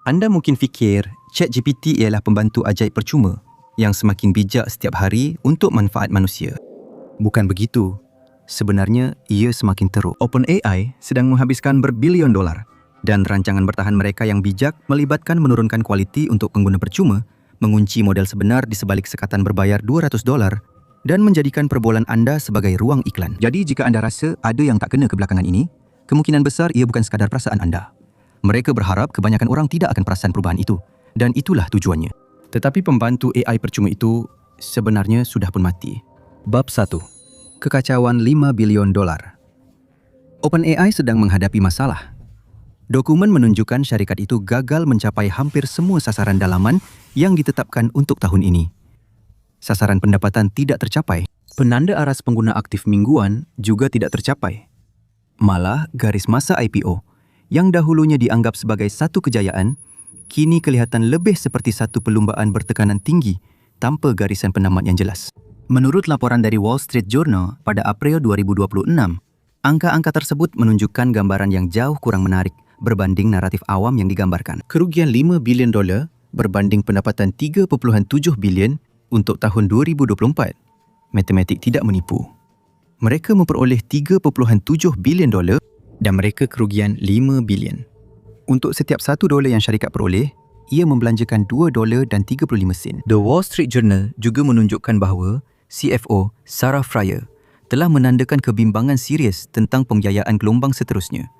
Anda mungkin fikir ChatGPT ialah pembantu ajaib percuma yang semakin bijak setiap hari untuk manfaat manusia. Bukan begitu. Sebenarnya, ia semakin teruk. OpenAI sedang menghabiskan berbilion dolar dan rancangan bertahan mereka yang bijak melibatkan menurunkan kualiti untuk pengguna percuma, mengunci model sebenar di sebalik sekatan berbayar $200 dan menjadikan perbualan anda sebagai ruang iklan. Jadi jika anda rasa ada yang tak kena kebelakangan ini, kemungkinan besar ia bukan sekadar perasaan anda. Mereka berharap kebanyakan orang tidak akan perasan perubahan itu dan itulah tujuannya. Tetapi pembantu AI percuma itu sebenarnya sudah pun mati. Bab 1. Kekacauan $5 bilion. OpenAI sedang menghadapi masalah. Dokumen menunjukkan syarikat itu gagal mencapai hampir semua sasaran dalaman yang ditetapkan untuk tahun ini. Sasaran pendapatan tidak tercapai. Penanda aras pengguna aktif mingguan juga tidak tercapai. Malah, garis masa IPO yang dahulunya dianggap sebagai satu kejayaan, kini kelihatan lebih seperti satu perlumbaan bertekanan tinggi tanpa garisan penamat yang jelas. Menurut laporan dari Wall Street Journal pada April 2026, angka-angka tersebut menunjukkan gambaran yang jauh kurang menarik berbanding naratif awam yang digambarkan. Kerugian $5 bilion berbanding pendapatan $3.7 bilion untuk tahun 2024. Matematik tidak menipu. Mereka memperoleh $3.7 bilion dan mereka kerugian $5 bilion. Untuk setiap $1 yang syarikat peroleh, ia membelanjakan $2.35. The Wall Street Journal juga menunjukkan bahawa CFO Sarah Frier telah menandakan kebimbangan serius tentang pembiayaan gelombang seterusnya.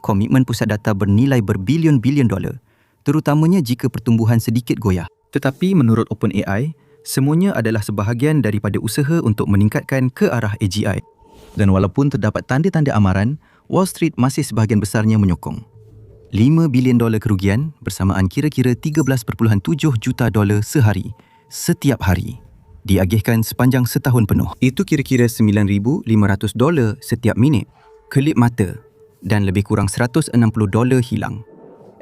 Komitmen pusat data bernilai berbilion-bilion dolar, terutamanya jika pertumbuhan sedikit goyah. Tetapi menurut OpenAI, semuanya adalah sebahagian daripada usaha untuk meningkatkan ke arah AGI. Dan walaupun terdapat tanda-tanda amaran, Wall Street masih sebahagian besarnya menyokong. $5 bilion kerugian bersamaan kira-kira $13.7 juta sehari, setiap hari. Diagihkan sepanjang setahun penuh. Itu kira-kira $9,500 setiap minit. Kelip mata dan lebih kurang $160 hilang.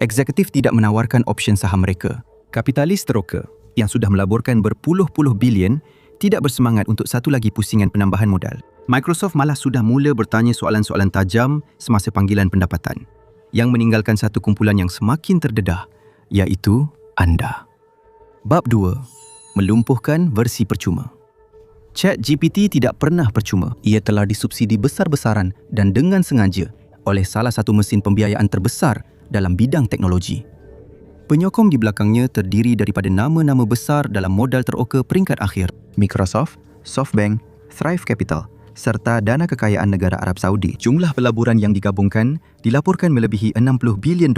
Eksekutif tidak menawarkan option saham mereka. Kapitalis teroka yang sudah melaburkan berpuluh-puluh bilion tidak bersemangat untuk satu lagi pusingan penambahan modal. Microsoft malah sudah mula bertanya soalan-soalan tajam semasa panggilan pendapatan yang meninggalkan satu kumpulan yang semakin terdedah, iaitu anda. Bab 2. Melumpuhkan versi percuma. ChatGPT tidak pernah percuma. Ia telah disubsidi besar-besaran dan dengan sengaja oleh salah satu mesin pembiayaan terbesar dalam bidang teknologi. Penyokong di belakangnya terdiri daripada nama-nama besar dalam modal teroka peringkat akhir. Microsoft, SoftBank, Thrive Capital serta dana kekayaan negara Arab Saudi. Jumlah pelaburan yang digabungkan dilaporkan melebihi $60 bilion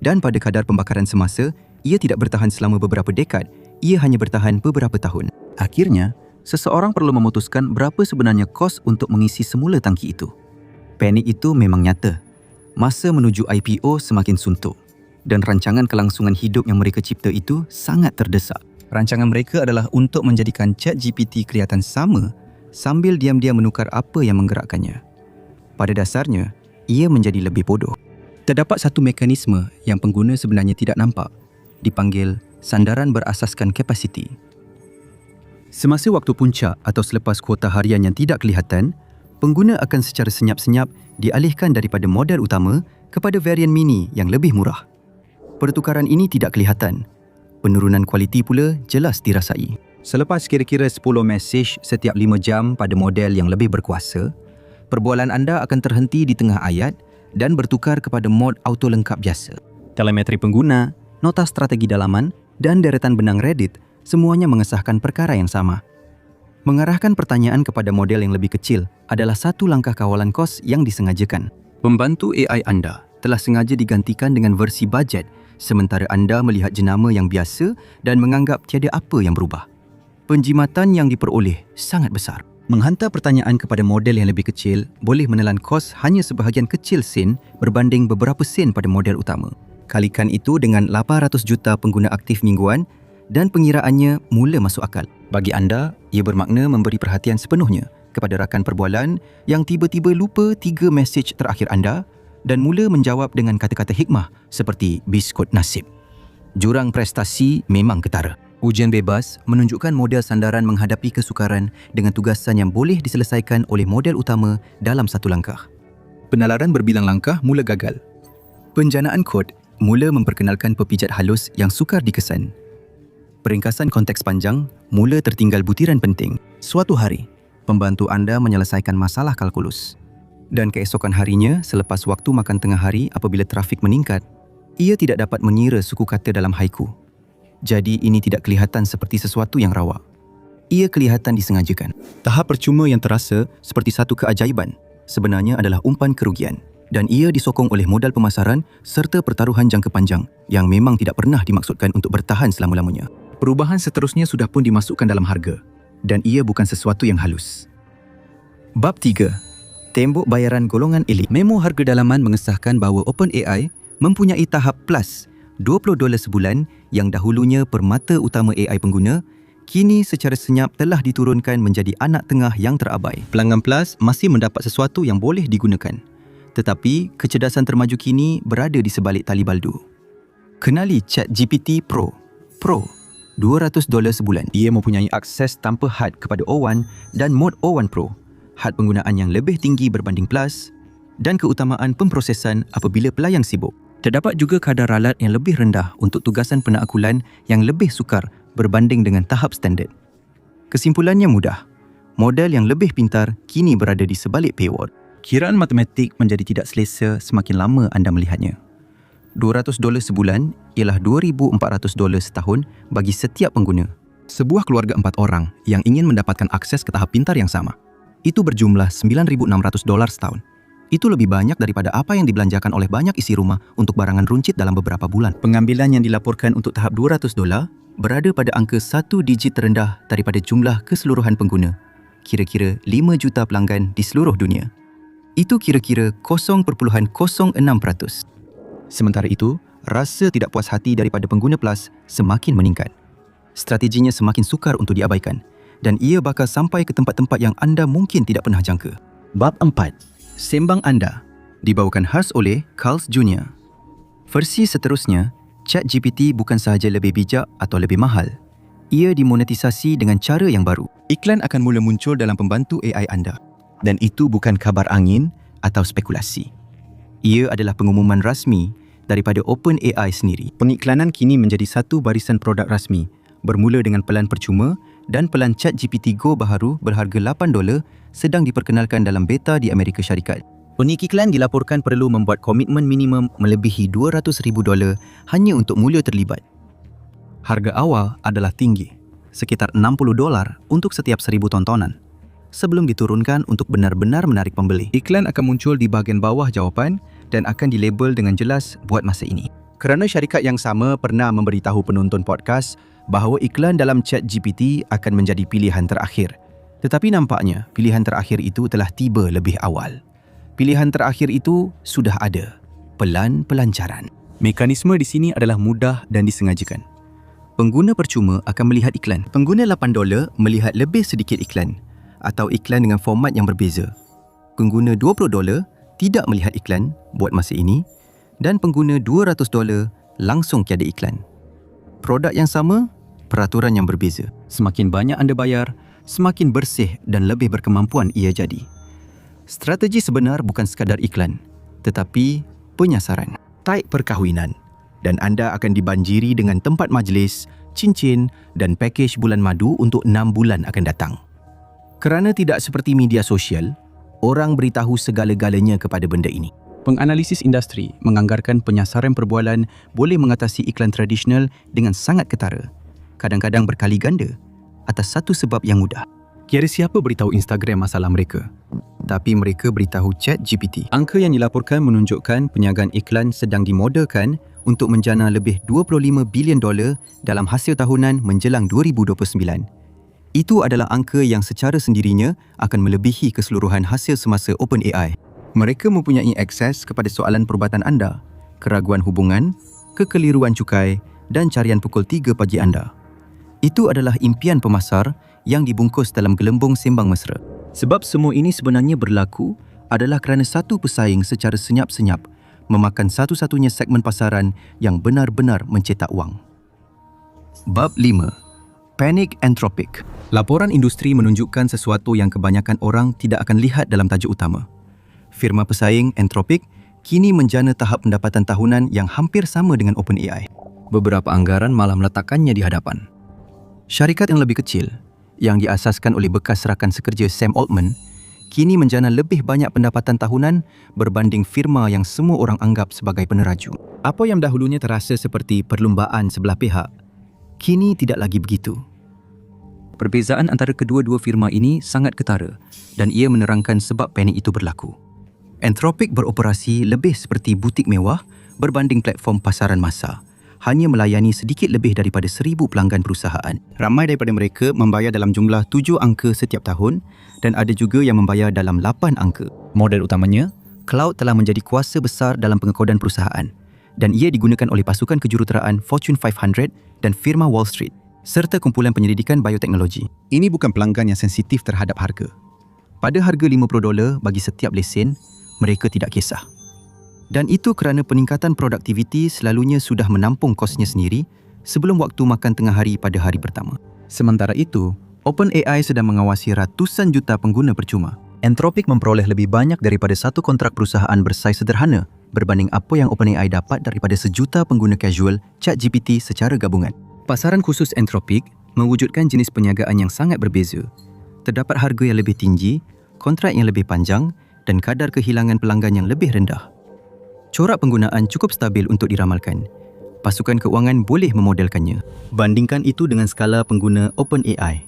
dan pada kadar pembakaran semasa, ia tidak bertahan selama beberapa dekad. Ia hanya bertahan beberapa tahun. Akhirnya, seseorang perlu memutuskan berapa sebenarnya kos untuk mengisi semula tangki itu. Panik itu memang nyata. Masa menuju IPO semakin suntuk dan rancangan kelangsungan hidup yang mereka cipta itu sangat terdesak. Rancangan mereka adalah untuk menjadikan ChatGPT kelihatan sama sambil diam-diam menukar apa yang menggerakkannya. Pada dasarnya, ia menjadi lebih bodoh. Terdapat satu mekanisme yang pengguna sebenarnya tidak nampak, dipanggil sandaran berasaskan kapasiti. Semasa waktu puncak atau selepas kuota harian yang tidak kelihatan, pengguna akan secara senyap-senyap dialihkan daripada model utama kepada varian mini yang lebih murah. Pertukaran ini tidak kelihatan. Penurunan kualiti pula jelas dirasai. Selepas kira-kira 10 mesej setiap 5 jam pada model yang lebih berkuasa, perbualan anda akan terhenti di tengah ayat dan bertukar kepada mod auto lengkap biasa. Telemetri pengguna, nota strategi dalaman dan deretan benang Reddit semuanya mengesahkan perkara yang sama. Mengarahkan pertanyaan kepada model yang lebih kecil adalah satu langkah kawalan kos yang disengajakan. Pembantu AI anda telah sengaja digantikan dengan versi bajet sementara anda melihat jenama yang biasa dan menganggap tiada apa yang berubah. Penjimatan yang diperoleh sangat besar. Menghantar pertanyaan kepada model yang lebih kecil boleh menelan kos hanya sebahagian kecil sen berbanding beberapa sen pada model utama. Kalikan itu dengan 800 juta pengguna aktif mingguan dan pengiraannya mula masuk akal. Bagi anda, ia bermakna memberi perhatian sepenuhnya kepada rakan perbualan yang tiba-tiba lupa 3 mesej terakhir anda dan mula menjawab dengan kata-kata hikmah seperti biskut nasib. Jurang prestasi memang ketara. Ujian bebas menunjukkan model sandaran menghadapi kesukaran dengan tugasan yang boleh diselesaikan oleh model utama dalam satu langkah. Penalaran berbilang langkah mula gagal. Penjanaan kod mula memperkenalkan pepijat halus yang sukar dikesan. Peringkasan konteks panjang mula tertinggal butiran penting. Suatu hari, pembantu anda menyelesaikan masalah kalkulus. Dan keesokan harinya, selepas waktu makan tengah hari apabila trafik meningkat, ia tidak dapat mengira suku kata dalam haiku. Jadi ini tidak kelihatan seperti sesuatu yang rawak. Ia kelihatan disengajakan. Tahap percuma yang terasa seperti satu keajaiban sebenarnya adalah umpan kerugian. Dan ia disokong oleh modal pemasaran serta pertaruhan jangka panjang yang memang tidak pernah dimaksudkan untuk bertahan selama-lamanya. Perubahan seterusnya sudah pun dimasukkan dalam harga dan ia bukan sesuatu yang halus. Bab 3. Tembok bayaran golongan elit. Memo harga dalaman mengesahkan bahawa OpenAI mempunyai tahap Plus $20 sebulan yang dahulunya permata utama AI pengguna, kini secara senyap telah diturunkan menjadi anak tengah yang terabai. Pelanggan Plus masih mendapat sesuatu yang boleh digunakan. Tetapi, kecerdasan termaju kini berada di sebalik tali baldu. Kenali ChatGPT Pro. Pro, $200 sebulan. Ia mempunyai akses tanpa had kepada O1 dan mod O1 Pro. Had penggunaan yang lebih tinggi berbanding Plus dan keutamaan pemprosesan apabila pelayang sibuk. Terdapat juga kadar ralat yang lebih rendah untuk tugasan penaklukan yang lebih sukar berbanding dengan tahap standard. Kesimpulannya mudah. Model yang lebih pintar kini berada di sebalik paywall. Kiraan matematik menjadi tidak selesa semakin lama anda melihatnya. $200 sebulan ialah $2,400 setahun bagi setiap pengguna. Sebuah keluarga 4 orang yang ingin mendapatkan akses ke tahap pintar yang sama. Itu berjumlah $9,600 setahun. Itu lebih banyak daripada apa yang dibelanjakan oleh banyak isi rumah untuk barangan runcit dalam beberapa bulan. Pengambilan yang dilaporkan untuk tahap $200 berada pada angka 1 digit terendah daripada jumlah keseluruhan pengguna. Kira-kira 5 juta pelanggan di seluruh dunia. Itu kira-kira 0.06%. Sementara itu, rasa tidak puas hati daripada pengguna Plus semakin meningkat. Strateginya semakin sukar untuk diabaikan dan ia bakal sampai ke tempat-tempat yang anda mungkin tidak pernah jangka. Bab 4. Sembang anda dibawakan khas oleh Carl's Jr. Versi seterusnya, ChatGPT bukan sahaja lebih bijak atau lebih mahal. Ia dimonetisasi dengan cara yang baru. Iklan akan mula muncul dalam pembantu AI anda. Dan itu bukan kabar angin atau spekulasi. Ia adalah pengumuman rasmi daripada OpenAI sendiri. Pengiklanan kini menjadi satu barisan produk rasmi, bermula dengan pelan percuma dan pelan ChatGPT Go baharu berharga $8 sedang diperkenalkan dalam beta di Amerika Syarikat. Pengiklan dilaporkan perlu membuat komitmen minimum melebihi $200,000 hanya untuk mula terlibat. Harga awal adalah tinggi, sekitar $60 untuk setiap 1,000 tontonan. Sebelum diturunkan untuk benar-benar menarik pembeli. Iklan akan muncul di bahagian bawah jawapan dan akan dilabel dengan jelas buat masa ini. Kerana syarikat yang sama pernah memberitahu penonton podcast bahawa iklan dalam ChatGPT akan menjadi pilihan terakhir. Tetapi nampaknya pilihan terakhir itu telah tiba lebih awal. Pilihan terakhir itu sudah ada. Pelan pelancaran. Mekanisme di sini adalah mudah dan disengajakan. Pengguna percuma akan melihat iklan. Pengguna $8 melihat lebih sedikit iklan atau iklan dengan format yang berbeza. Pengguna $20 tidak melihat iklan buat masa ini dan pengguna $200 langsung tiada iklan. Produk yang sama, peraturan yang berbeza. Semakin banyak anda bayar, semakin bersih dan lebih berkemampuan ia jadi. Strategi sebenar bukan sekadar iklan, tetapi penyasaran. Taik perkahwinan dan anda akan dibanjiri dengan tempat majlis, cincin dan pakej bulan madu untuk 6 bulan akan datang. Kerana tidak seperti media sosial, orang beritahu segala-galanya kepada benda ini. Penganalisis industri menganggarkan penyasaran perbualan boleh mengatasi iklan tradisional dengan sangat ketara, kadang-kadang berkali ganda, atas satu sebab yang mudah. Tiada siapa beritahu Instagram masalah mereka, tapi mereka beritahu ChatGPT. Angka yang dilaporkan menunjukkan penyagaan iklan sedang dimodelkan untuk menjana lebih $25 bilion dalam hasil tahunan menjelang 2029. Itu adalah angka yang secara sendirinya akan melebihi keseluruhan hasil semasa OpenAI. Mereka mempunyai akses kepada soalan perubatan anda, keraguan hubungan, kekeliruan cukai dan carian pukul 3 pagi anda. Itu adalah impian pemasar yang dibungkus dalam gelembung sembang mesra. Sebab semua ini sebenarnya berlaku adalah kerana satu pesaing secara senyap-senyap memakan satu-satunya segmen pasaran yang benar-benar mencetak wang. Bab 5. Panic Anthropic. Laporan industri menunjukkan sesuatu yang kebanyakan orang tidak akan lihat dalam tajuk utama. Firma pesaing Anthropic kini menjana tahap pendapatan tahunan yang hampir sama dengan OpenAI. Beberapa anggaran malah meletakkannya di hadapan. Syarikat yang lebih kecil, yang diasaskan oleh bekas rakan sekerja Sam Altman, kini menjana lebih banyak pendapatan tahunan berbanding firma yang semua orang anggap sebagai peneraju. Apa yang dahulunya terasa seperti perlumbaan sebelah pihak, kini tidak lagi begitu. Perbezaan antara kedua-dua firma ini sangat ketara dan ia menerangkan sebab panik itu berlaku. Anthropic beroperasi lebih seperti butik mewah berbanding platform pasaran massa, hanya melayani sedikit lebih daripada 1,000 pelanggan perusahaan. Ramai daripada mereka membayar dalam jumlah 7 angka setiap tahun dan ada juga yang membayar dalam 8 angka. Model utamanya, cloud telah menjadi kuasa besar dalam pengekodan perusahaan dan ia digunakan oleh pasukan kejuruteraan Fortune 500 dan firma Wall Street serta kumpulan penyelidikan bioteknologi. Ini bukan pelanggan yang sensitif terhadap harga. Pada harga $50 bagi setiap lesen, mereka tidak kisah. Dan itu kerana peningkatan produktiviti selalunya sudah menampung kosnya sendiri sebelum waktu makan tengah hari pada hari pertama. Sementara itu, OpenAI sedang mengawasi ratusan juta pengguna percuma. Anthropic memperoleh lebih banyak daripada satu kontrak perusahaan bersaiz sederhana berbanding apa yang OpenAI dapat daripada 1 juta pengguna casual ChatGPT secara gabungan. Pasaran khusus Anthropic mewujudkan jenis perniagaan yang sangat berbeza. Terdapat harga yang lebih tinggi, kontrak yang lebih panjang dan kadar kehilangan pelanggan yang lebih rendah. Corak penggunaan cukup stabil untuk diramalkan. Pasukan keuangan boleh memodelkannya. Bandingkan itu dengan skala pengguna OpenAI.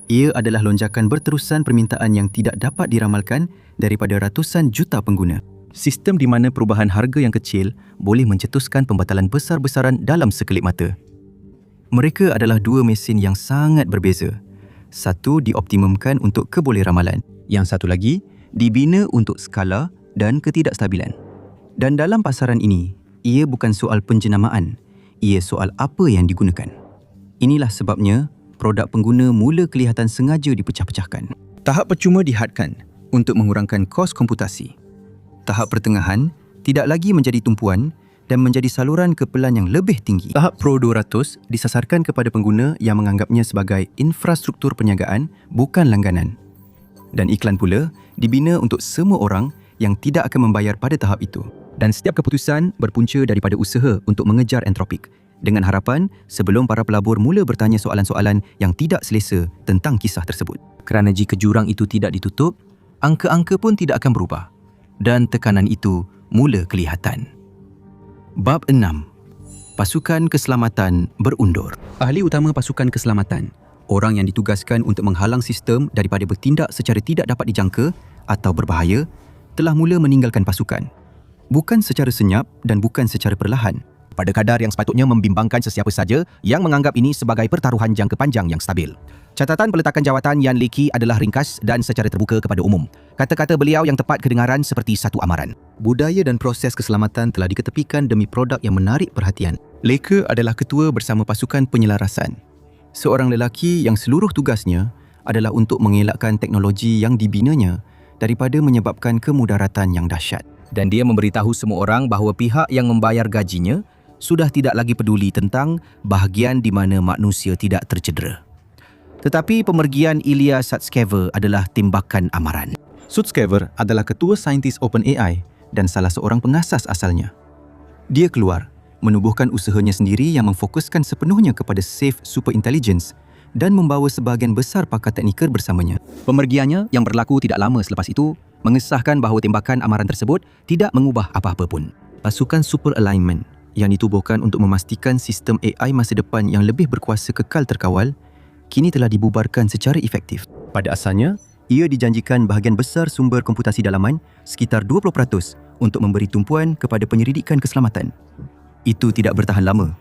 Ia adalah lonjakan berterusan permintaan yang tidak dapat diramalkan daripada ratusan juta pengguna. Sistem di mana perubahan harga yang kecil boleh mencetuskan pembatalan besar-besaran dalam sekelip mata. Mereka adalah dua mesin yang sangat berbeza. Satu dioptimumkan untuk kebolehramalan. Yang satu lagi dibina untuk skala dan ketidakstabilan. Dan dalam pasaran ini, ia bukan soal penjenamaan, ia soal apa yang digunakan. Inilah sebabnya, produk pengguna mula kelihatan sengaja dipecah-pecahkan. Tahap percuma dihadkan untuk mengurangkan kos komputasi. Tahap pertengahan tidak lagi menjadi tumpuan dan menjadi saluran ke pelan yang lebih tinggi. Tahap Pro 200 disasarkan kepada pengguna yang menganggapnya sebagai infrastruktur perniagaan, bukan langganan. Dan iklan pula dibina untuk semua orang yang tidak akan membayar pada tahap itu. Dan setiap keputusan berpunca daripada usaha untuk mengejar Anthropic dengan harapan sebelum para pelabur mula bertanya soalan-soalan yang tidak selesa tentang kisah tersebut. Kerana jika jurang itu tidak ditutup, angka-angka pun tidak akan berubah dan tekanan itu mula kelihatan. Bab 6. Pasukan Keselamatan berundur. Ahli utama pasukan keselamatan, orang yang ditugaskan untuk menghalang sistem daripada bertindak secara tidak dapat dijangka atau berbahaya, telah mula meninggalkan pasukan. Bukan secara senyap dan bukan secara perlahan. Pada kadar yang sepatutnya membimbangkan sesiapa saja yang menganggap ini sebagai pertaruhan jangka panjang yang stabil. Catatan peletakan jawatan Yan Leckie adalah ringkas dan secara terbuka kepada umum. Kata-kata beliau yang tepat kedengaran seperti satu amaran. Budaya dan proses keselamatan telah diketepikan demi produk yang menarik perhatian. Leckie adalah ketua bersama pasukan penyelarasan. Seorang lelaki yang seluruh tugasnya adalah untuk mengelakkan teknologi yang dibinanya daripada menyebabkan kemudaratan yang dahsyat. Dan dia memberitahu semua orang bahawa pihak yang membayar gajinya sudah tidak lagi peduli tentang bahagian di mana manusia tidak tercedera. Tetapi pemergian Ilya Sutskever adalah timbakan amaran. Sutskever adalah ketua saintis OpenAI dan salah seorang pengasas asalnya. Dia keluar, menubuhkan usahanya sendiri yang memfokuskan sepenuhnya kepada safe superintelligence dan membawa sebahagian besar pakar teknikal bersamanya. Pemergiannya yang berlaku tidak lama selepas itu mengesahkan bahawa tembakan amaran tersebut tidak mengubah apa-apa pun. Pasukan Super Alignment yang ditubuhkan untuk memastikan sistem AI masa depan yang lebih berkuasa kekal terkawal, kini telah dibubarkan secara efektif. Pada asalnya, ia dijanjikan bahagian besar sumber komputasi dalaman, sekitar 20%, untuk memberi tumpuan kepada penyelidikan keselamatan. Itu tidak bertahan lama.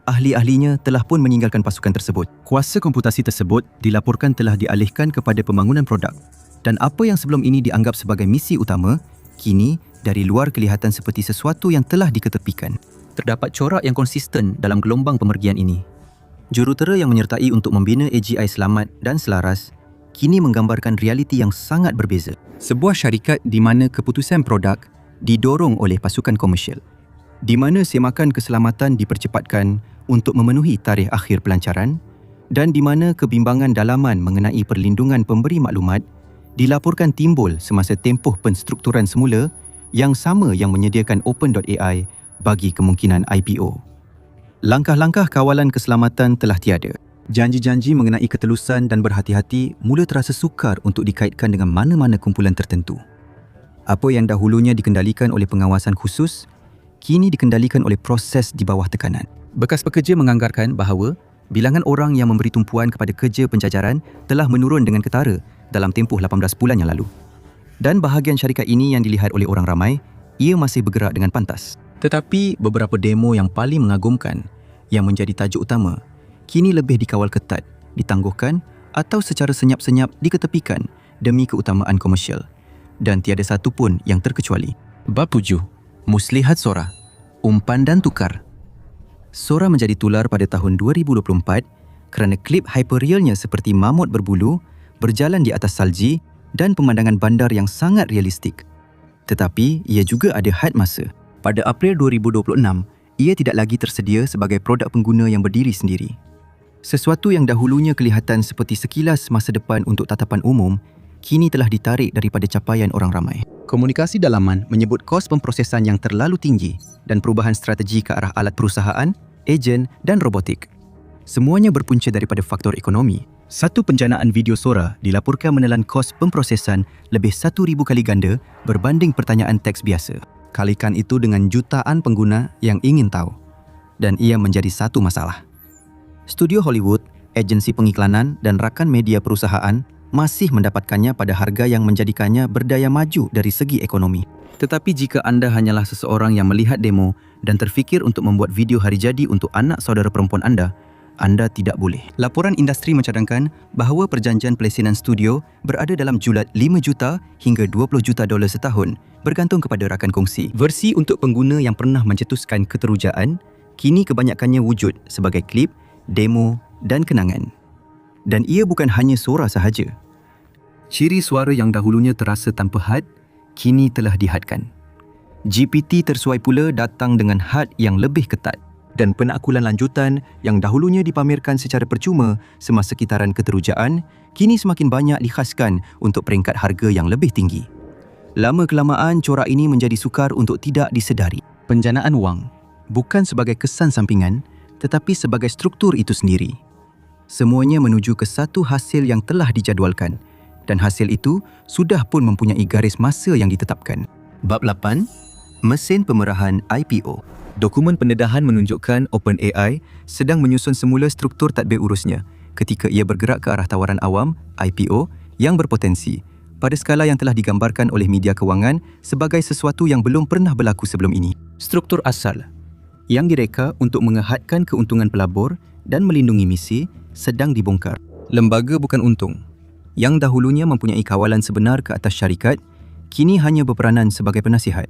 Ahli-ahlinya telah pun meninggalkan pasukan tersebut. Kuasa komputasi tersebut dilaporkan telah dialihkan kepada pembangunan produk. Dan apa yang sebelum ini dianggap sebagai misi utama, kini dari luar kelihatan seperti sesuatu yang telah diketepikan. Terdapat corak yang konsisten dalam gelombang pemergian ini. Jurutera yang menyertai untuk membina AGI selamat dan selaras, kini menggambarkan realiti yang sangat berbeza. Sebuah syarikat di mana keputusan produk didorong oleh pasukan komersial, di mana semakan keselamatan dipercepatkan untuk memenuhi tarikh akhir pelancaran dan di mana kebimbangan dalaman mengenai perlindungan pemberi maklumat dilaporkan timbul semasa tempoh penstrukturan semula yang sama yang menyediakan Open.ai bagi kemungkinan IPO. Langkah-langkah kawalan keselamatan telah tiada. Janji-janji mengenai ketelusan dan berhati-hati mula terasa sukar untuk dikaitkan dengan mana-mana kumpulan tertentu. Apa yang dahulunya dikendalikan oleh pengawasan khusus, kini dikendalikan oleh proses di bawah tekanan. Bekas pekerja menganggarkan bahawa bilangan orang yang memberi tumpuan kepada kerja penjajaran telah menurun dengan ketara dalam tempoh 18 bulan yang lalu. Dan bahagian syarikat ini yang dilihat oleh orang ramai, ia masih bergerak dengan pantas. Tetapi beberapa demo yang paling mengagumkan, yang menjadi tajuk utama, kini lebih dikawal ketat, ditangguhkan atau secara senyap-senyap diketepikan demi keutamaan komersial. Dan tiada satu pun yang terkecuali. Bab 7. Muslihat Sora, Umpan dan Tukar. Sora menjadi tular pada tahun 2024 kerana klip hyperrealnya seperti mamut berbulu, berjalan di atas salji dan pemandangan bandar yang sangat realistik. Tetapi ia juga ada had masa. Pada April 2026, ia tidak lagi tersedia sebagai produk pengguna yang berdiri sendiri. Sesuatu yang dahulunya kelihatan seperti sekilas masa depan untuk tatapan umum, kini telah ditarik daripada capaian orang ramai. Komunikasi dalaman menyebut kos pemprosesan yang terlalu tinggi dan perubahan strategi ke arah alat perusahaan, ejen dan robotik. Semuanya berpunca daripada faktor ekonomi. Satu penjanaan video Sora dilaporkan menelan kos pemprosesan lebih 1,000 kali ganda berbanding pertanyaan teks biasa. Kalikan itu dengan jutaan pengguna yang ingin tahu. Dan ia menjadi satu masalah. Studio Hollywood, agensi pengiklanan dan rakan media perusahaan masih mendapatkannya pada harga yang menjadikannya berdaya maju dari segi ekonomi. Tetapi jika anda hanyalah seseorang yang melihat demo dan terfikir untuk membuat video hari jadi untuk anak saudara perempuan anda tidak boleh. Laporan industri mencadangkan bahawa perjanjian pelesinan studio berada dalam julat 5 juta hingga 20 juta dolar setahun bergantung kepada rakan kongsi. Versi untuk pengguna yang pernah mencetuskan keterujaan kini kebanyakannya wujud sebagai klip, demo dan kenangan. Dan ia bukan hanya Sora sahaja. Ciri suara yang dahulunya terasa tanpa had, kini telah dihadkan. GPT tersuai pula datang dengan had yang lebih ketat dan penakkulan lanjutan yang dahulunya dipamerkan secara percuma semasa kitaran keterujaan, kini semakin banyak dikhaskan untuk peringkat harga yang lebih tinggi. Lama-kelamaan corak ini menjadi sukar untuk tidak disedari. Penjanaan wang bukan sebagai kesan sampingan tetapi sebagai struktur itu sendiri. Semuanya menuju ke satu hasil yang telah dijadualkan dan hasil itu sudah pun mempunyai garis masa yang ditetapkan. Bab 8. Mesin pemerahan IPO. Dokumen pendedahan menunjukkan OpenAI sedang menyusun semula struktur tadbir urusnya ketika ia bergerak ke arah tawaran awam IPO yang berpotensi pada skala yang telah digambarkan oleh media kewangan sebagai sesuatu yang belum pernah berlaku sebelum ini. Struktur asal yang direka untuk mengehadkan keuntungan pelabur dan melindungi misi sedang dibongkar. Lembaga bukan untung yang dahulunya mempunyai kawalan sebenar ke atas syarikat kini hanya berperanan sebagai penasihat.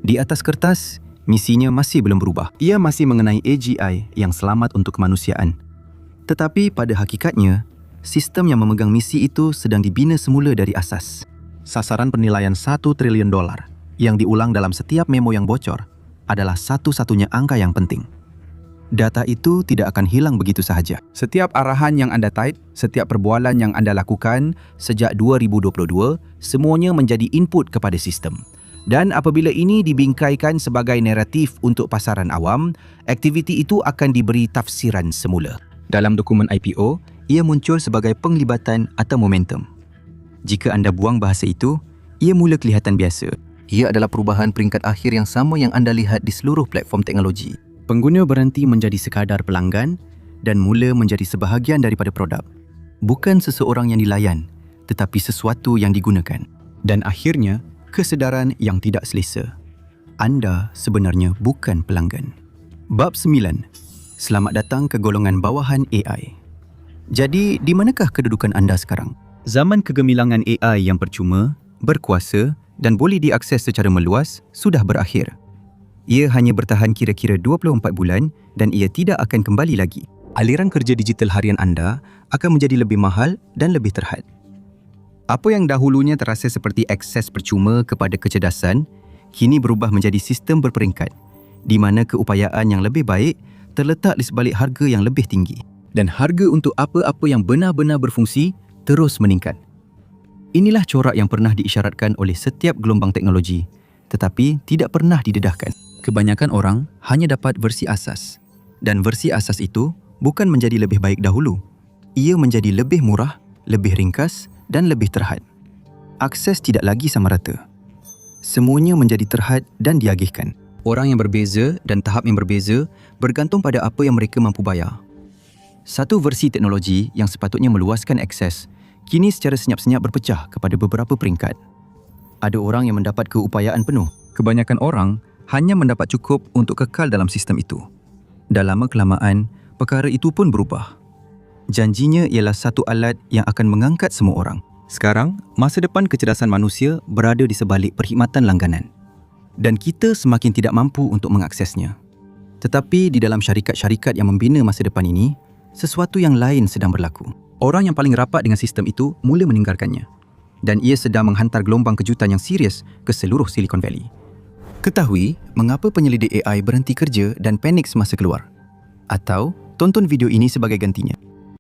Di atas kertas, misinya masih belum berubah. Ia masih mengenai AGI yang selamat untuk kemanusiaan. Tetapi pada hakikatnya, sistem yang memegang misi itu sedang dibina semula dari asas. Sasaran penilaian $1 triliun yang diulang dalam setiap memo yang bocor adalah satu-satunya angka yang penting. Data itu tidak akan hilang begitu sahaja. Setiap arahan yang anda type, setiap perbualan yang anda lakukan sejak 2022, semuanya menjadi input kepada sistem. Dan apabila ini dibingkaikan sebagai naratif untuk pasaran awam, aktiviti itu akan diberi tafsiran semula. Dalam dokumen IPO, ia muncul sebagai penglibatan atau momentum. Jika anda buang bahasa itu, ia mula kelihatan biasa. Ia adalah perubahan peringkat akhir yang sama yang anda lihat di seluruh platform teknologi. Pengguna berhenti menjadi sekadar pelanggan dan mula menjadi sebahagian daripada produk. Bukan seseorang yang dilayan, tetapi sesuatu yang digunakan. Dan akhirnya, kesedaran yang tidak selesa. Anda sebenarnya bukan pelanggan. Bab 9. Selamat datang ke golongan bawahan AI. Jadi, di manakah kedudukan anda sekarang? Zaman kegemilangan AI yang percuma, berkuasa dan boleh diakses secara meluas sudah berakhir. Ia hanya bertahan kira-kira 24 bulan dan ia tidak akan kembali lagi. Aliran kerja digital harian anda akan menjadi lebih mahal dan lebih terhad. Apa yang dahulunya terasa seperti akses percuma kepada kecerdasan, kini berubah menjadi sistem berperingkat, di mana keupayaan yang lebih baik terletak di sebalik harga yang lebih tinggi. Dan harga untuk apa-apa yang benar-benar berfungsi terus meningkat. Inilah corak yang pernah diisyaratkan oleh setiap gelombang teknologi tetapi tidak pernah didedahkan. Kebanyakan orang hanya dapat versi asas. Dan versi asas itu bukan menjadi lebih baik dahulu. Ia menjadi lebih murah, lebih ringkas dan lebih terhad. Akses tidak lagi sama rata. Semuanya menjadi terhad dan diagihkan. Orang yang berbeza dan tahap yang berbeza bergantung pada apa yang mereka mampu bayar. Satu versi teknologi yang sepatutnya meluaskan akses, kini secara senyap-senyap berpecah kepada beberapa peringkat. Ada orang yang mendapat keupayaan penuh. Kebanyakan orang hanya mendapat cukup untuk kekal dalam sistem itu. Dah lama-kelamaan, perkara itu pun berubah. Janjinya ialah satu alat yang akan mengangkat semua orang. Sekarang, masa depan kecerdasan manusia berada di sebalik perkhidmatan langganan. Dan kita semakin tidak mampu untuk mengaksesnya. Tetapi di dalam syarikat-syarikat yang membina masa depan ini, sesuatu yang lain sedang berlaku. Orang yang paling rapat dengan sistem itu mula meninggalkannya. Dan ia sedang menghantar gelombang kejutan yang serius ke seluruh Silicon Valley. Ketahui mengapa penyelidik AI berhenti kerja dan panik semasa keluar. Atau tonton video ini sebagai gantinya.